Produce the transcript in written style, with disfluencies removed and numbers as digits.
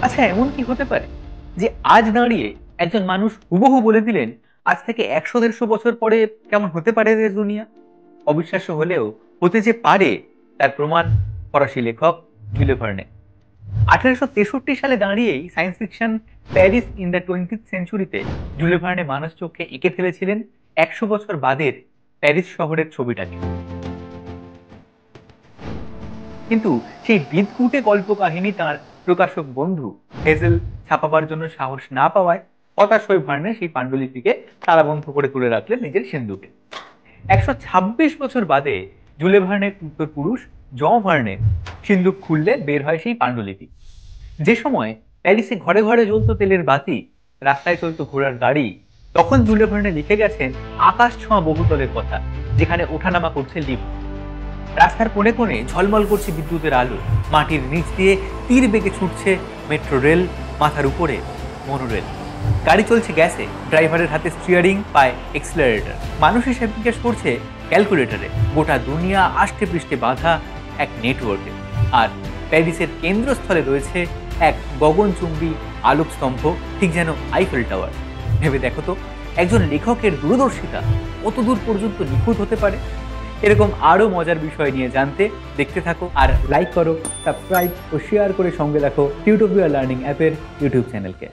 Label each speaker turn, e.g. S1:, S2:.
S1: আচ্ছা, এমন কি হতে পারে যে আজ দাঁড়িয়ে একজন মানুষ হুবহু বলে দিলেন আজ থেকে ১০০-১৫০ বছর পরে কেমন হতে পারে এদের দুনিয়া? অবিশ্বাস্য হলেও হতে যে পারে তার প্রমাণ ফরাসি লেখক জুলে ভার্নে। ১৮৬৩ সালে দাঁড়িয়েই science fiction Paris in the 20th সেঞ্চুরিতে জুলে ভার্নে মানুষ চোখে এঁকে ফেলেছিলেন ১০০ বছর বাদের প্যারিস শহরের ছবিটাকে। কিন্তু সেই বিদঘুটে কল্পকাহিনী তার প্রকাশক বন্ধু হেজেল ছাপাবার জন্য সাহস না পাওয়ায় হতাশ হয়ে ভার্নে সেই পাণ্ডুলিপিকে তালাবন্ধ করে তুলে রাখলেন নিজের সিন্ধুকে। ১২৬ বছর বাদে জুলে ভার্নের উত্তরপুরুষ জন ভার্নে সিন্ধুক খুললে বের হয় সেই পাণ্ডুলিপি। যে সময় প্যারিসে ঘরে ঘরে জ্বলতো তেলের বাতি, রাস্তায় চলতো ঘোড়ার গাড়ি, তখন জুলে ভার্নে লিখে গেছেন আকাশ ছোঁয়া বহুতলের কথা, যেখানে ওঠানামা করছে লিফট। রাস্তার কোণে কোণে ঝলমল করছে বিদ্যুতের আলো, মাটির নিচ দিয়ে তীর বেগে ছুটছে মেট্রো রেল, মাথার উপরে মনোরেল। গাড়ি চলছে গ্যাসে, ড্রাইভারের হাতে স্টিয়ারিং, পায় এক্সিলারেটর। মানুষ হিসেব বিকাশ করছে ক্যালকুলেটরে। গোটা দুনিয়া আষ্টে পৃষ্ঠে বাঁধা এক নেটওয়ার্কে। আর প্যারিসের কেন্দ্রস্থলে রয়েছে এক গগনচুম্বী আলোকস্তম্ভ, ঠিক যেন আইফেল টাওয়ার। ভেবে দেখো তো, একজন লেখকের দূরদর্শিতা কত দূর পর্যন্ত নিখুঁত হতে পারে। এরকম আরো মজার বিষয় নিয়ে জানতে দেখতে থাকো, আর লাইক করো, সাবস্ক্রাইব ও শেয়ার করে সঙ্গে রাখো টিউটোপিয়া লার্নিং অ্যাপের ইউটিউব চ্যানেলকে।